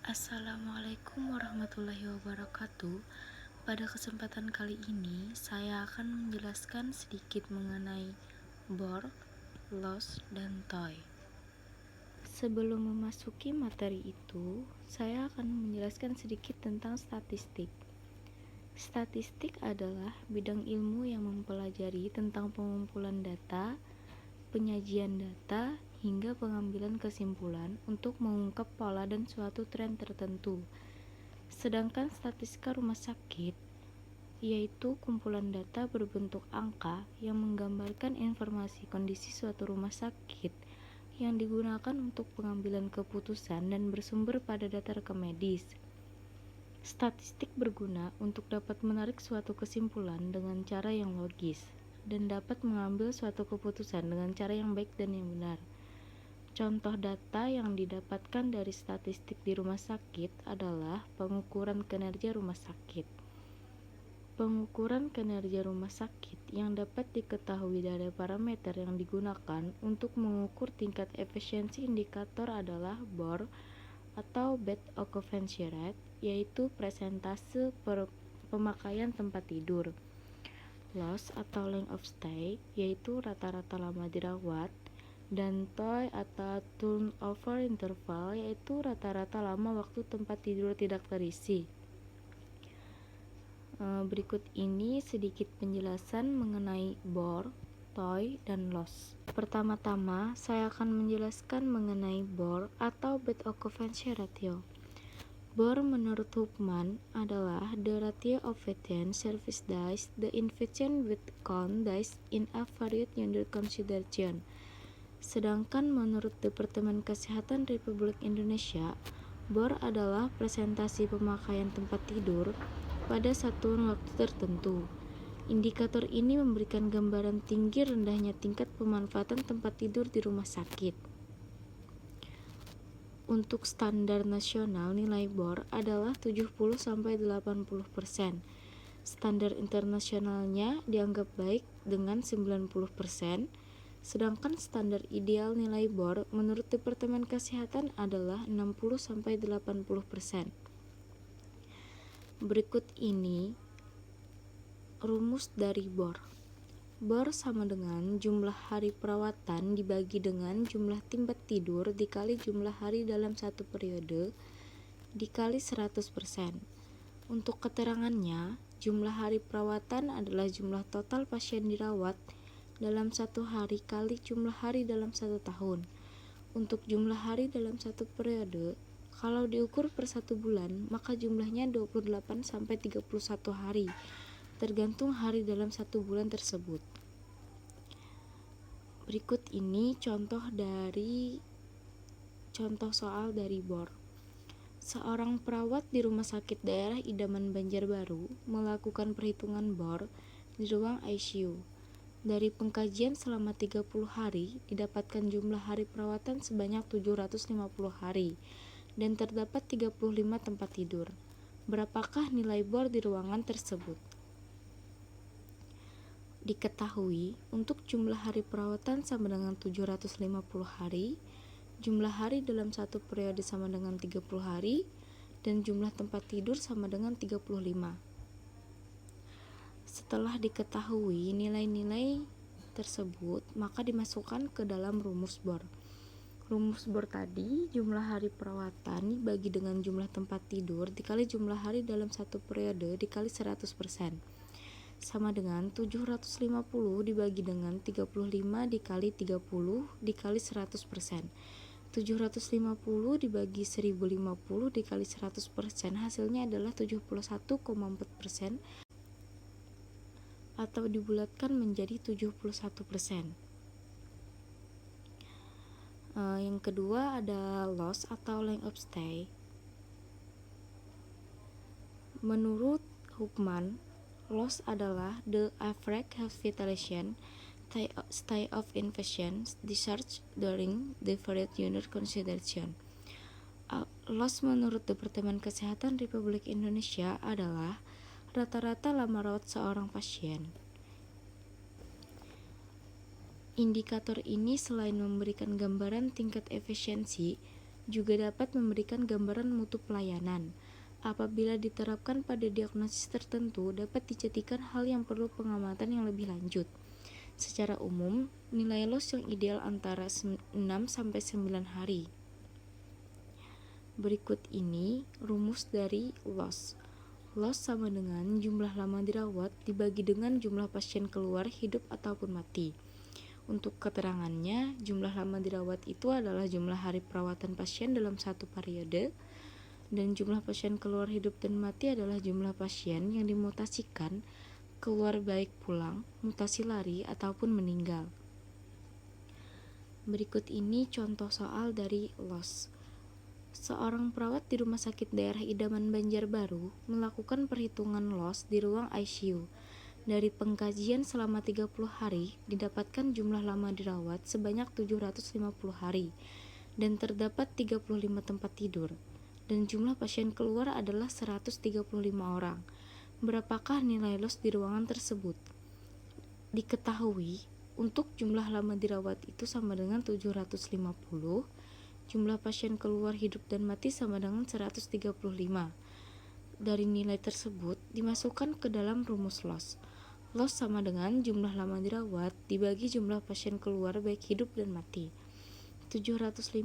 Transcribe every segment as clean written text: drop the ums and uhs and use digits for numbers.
Assalamualaikum warahmatullahi wabarakatuh. Pada kesempatan kali ini saya akan menjelaskan sedikit mengenai bore, loss, dan toy. Sebelum memasuki materi itu, saya akan menjelaskan sedikit tentang statistik. Statistik adalah bidang ilmu yang mempelajari tentang pengumpulan data, penyajian data, hingga pengambilan kesimpulan untuk mengungkap pola dan suatu tren tertentu. Sedangkan statistika rumah sakit yaitu kumpulan data berbentuk angka yang menggambarkan informasi kondisi suatu rumah sakit yang digunakan untuk pengambilan keputusan dan bersumber pada data rekam medis. Statistik berguna untuk dapat menarik suatu kesimpulan dengan cara yang logis dan dapat mengambil suatu keputusan dengan cara yang baik dan yang benar. Contoh data yang didapatkan dari statistik di rumah sakit adalah pengukuran kinerja rumah sakit. Pengukuran kinerja rumah sakit yang dapat diketahui dari parameter yang digunakan untuk mengukur tingkat efisiensi indikator adalah BOR atau Bed Occupancy Rate, yaitu persentase pemakaian tempat tidur. Loss atau length of stay, yaitu rata-rata lama dirawat, dan TOI atau turnover interval, yaitu rata-rata lama waktu tempat tidur tidak terisi. Berikut ini sedikit penjelasan mengenai BOR, TOI, dan loss. Pertama-tama, saya akan menjelaskan mengenai BOR atau Bed Occupancy Ratio. BOR menurut Huffman adalah the ratio of patient service days, the inpatient bed count days in a varied unit consideration. Sedangkan menurut Departemen Kesehatan Republik Indonesia, BOR adalah presentasi pemakaian tempat tidur pada satuan waktu tertentu. Indikator ini memberikan gambaran tinggi rendahnya tingkat pemanfaatan tempat tidur di rumah sakit. Untuk standar nasional, nilai BOR adalah 70-80%. Standar internasionalnya dianggap baik dengan 90%. Sedangkan standar ideal nilai BOR menurut Departemen Kesehatan adalah 60-80%. Berikut ini rumus dari BOR. BOR sama dengan jumlah hari perawatan dibagi dengan jumlah tempat tidur dikali jumlah hari dalam satu periode dikali 100%. Untuk keterangannya, jumlah hari perawatan adalah jumlah total pasien dirawat dalam satu hari kali jumlah hari dalam satu tahun. Untuk jumlah hari dalam satu periode, kalau diukur per satu bulan, maka jumlahnya 28-31 hari, tergantung hari dalam satu bulan tersebut. Berikut ini contoh soal dari BOR. Seorang perawat di Rumah Sakit Daerah Idaman Banjarbaru melakukan perhitungan BOR di ruang ICU. Dari pengkajian selama 30 hari, didapatkan jumlah hari perawatan sebanyak 750 hari, dan terdapat 35 tempat tidur. Berapakah nilai BOR di ruangan tersebut? Diketahui, untuk jumlah hari perawatan sama dengan 750 hari, jumlah hari dalam satu periode sama dengan 30 hari, dan jumlah tempat tidur sama dengan 35. Setelah diketahui nilai-nilai tersebut, maka dimasukkan ke dalam rumus BOR. Rumus BOR tadi, jumlah hari perawatan dibagi dengan jumlah tempat tidur dikali jumlah hari dalam satu periode dikali 100%, sama dengan 750 dibagi dengan 35 dikali 30 dikali 100%. 750 dibagi 1050 dikali 100%, hasilnya adalah 71,4%, atau dibulatkan menjadi 71%. Yang kedua ada loss atau length of stay. Menurut Huffman, loss adalah the average hospitalization stay of inpatient discharge during the varied unit consideration. Loss menurut Departemen Kesehatan Republik Indonesia adalah rata-rata lama rawat seorang pasien. Indikator ini selain memberikan gambaran tingkat efisiensi, juga dapat memberikan gambaran mutu pelayanan. Apabila diterapkan pada diagnosis tertentu, dapat dijadikan hal yang perlu pengamatan yang lebih lanjut. Secara umum, nilai loss yang ideal antara 6-9 hari. Berikut ini rumus dari loss. Loss sama dengan jumlah lama dirawat dibagi dengan jumlah pasien keluar hidup ataupun mati. Untuk keterangannya, jumlah lama dirawat itu adalah jumlah hari perawatan pasien dalam satu periode, dan jumlah pasien keluar hidup dan mati adalah jumlah pasien yang dimutasikan, keluar baik pulang, mutasi lari, ataupun meninggal. Berikut ini contoh soal dari loss. Seorang perawat di Rumah Sakit Daerah Idaman Banjarbaru melakukan perhitungan loss di ruang ICU. Dari pengkajian selama 30 hari, didapatkan jumlah lama dirawat sebanyak 750 hari, dan terdapat 35 tempat tidur, dan jumlah pasien keluar adalah 135 orang. Berapakah nilai loss di ruangan tersebut? Diketahui, untuk jumlah lama dirawat itu sama dengan 750, jumlah pasien keluar hidup dan mati sama dengan 135. Dari nilai tersebut dimasukkan ke dalam rumus loss. Loss sama dengan jumlah lama dirawat dibagi jumlah pasien keluar baik hidup dan mati. 750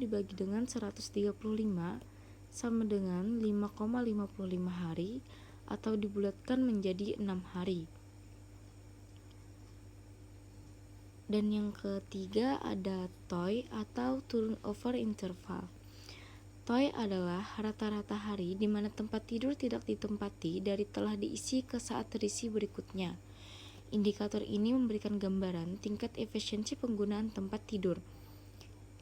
dibagi dengan 135 sama dengan 5,55 hari atau dibulatkan menjadi 6 hari. Dan yang ketiga ada TOI atau turnover interval. TOI adalah rata-rata hari di mana tempat tidur tidak ditempati dari telah diisi ke saat terisi berikutnya. Indikator ini memberikan gambaran tingkat efisiensi penggunaan tempat tidur.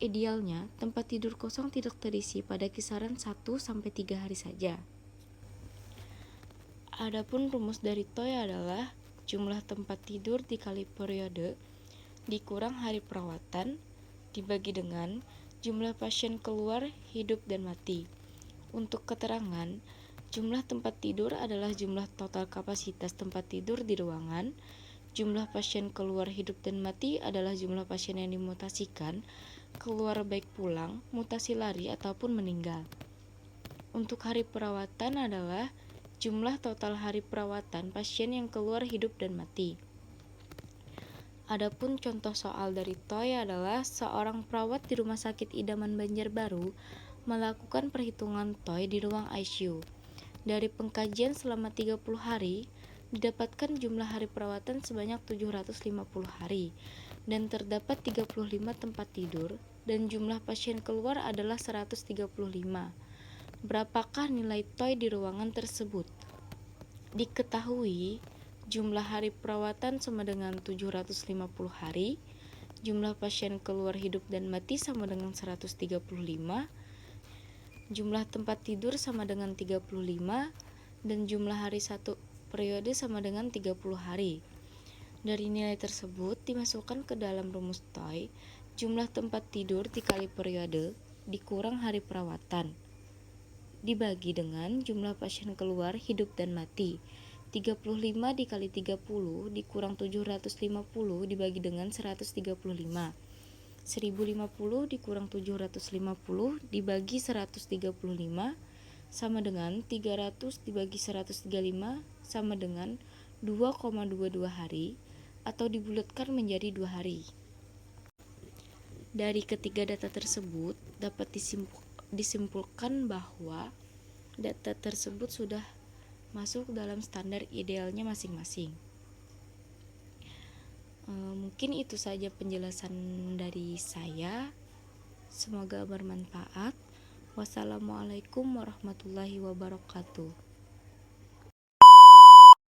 Idealnya, tempat tidur kosong tidak terisi pada kisaran 1-3 hari saja. Adapun rumus dari TOI adalah jumlah tempat tidur dikali periode dikurang hari perawatan dibagi dengan jumlah pasien keluar, hidup, dan mati. Untuk keterangan, jumlah tempat tidur adalah jumlah total kapasitas tempat tidur di ruangan, jumlah pasien keluar, hidup, dan mati adalah jumlah pasien yang dimutasikan, keluar baik pulang, mutasi lari, ataupun meninggal. Untuk hari perawatan adalah jumlah total hari perawatan pasien yang keluar, hidup, dan mati. Adapun contoh soal dari TOI adalah seorang perawat di Rumah Sakit Idaman Banjarbaru melakukan perhitungan TOI di ruang ICU. Dari pengkajian selama 30 hari, didapatkan jumlah hari perawatan sebanyak 750 hari, dan terdapat 35 tempat tidur, dan jumlah pasien keluar adalah 135. Berapakah nilai TOI di ruangan tersebut? Diketahui, jumlah hari perawatan sama dengan 750 hari, jumlah pasien keluar hidup dan mati sama dengan 135, jumlah tempat tidur sama dengan 35, dan jumlah hari satu periode sama dengan 30 hari. Dari nilai tersebut dimasukkan ke dalam rumus TOI, jumlah tempat tidur dikali periode dikurang hari perawatan, dibagi dengan jumlah pasien keluar, hidup, dan mati. 35 dikali 30 dikurang 750 dibagi dengan 135. 1050 dikurang 750 dibagi 135 sama dengan 300 dibagi 135 sama dengan 2,22 hari atau dibulatkan menjadi 2 hari. Dari ketiga data tersebut dapat disimpulkan bahwa data tersebut sudah masuk dalam standar idealnya masing-masing. Mungkin itu saja penjelasan dari saya. Semoga bermanfaat. Wassalamualaikum warahmatullahi wabarakatuh.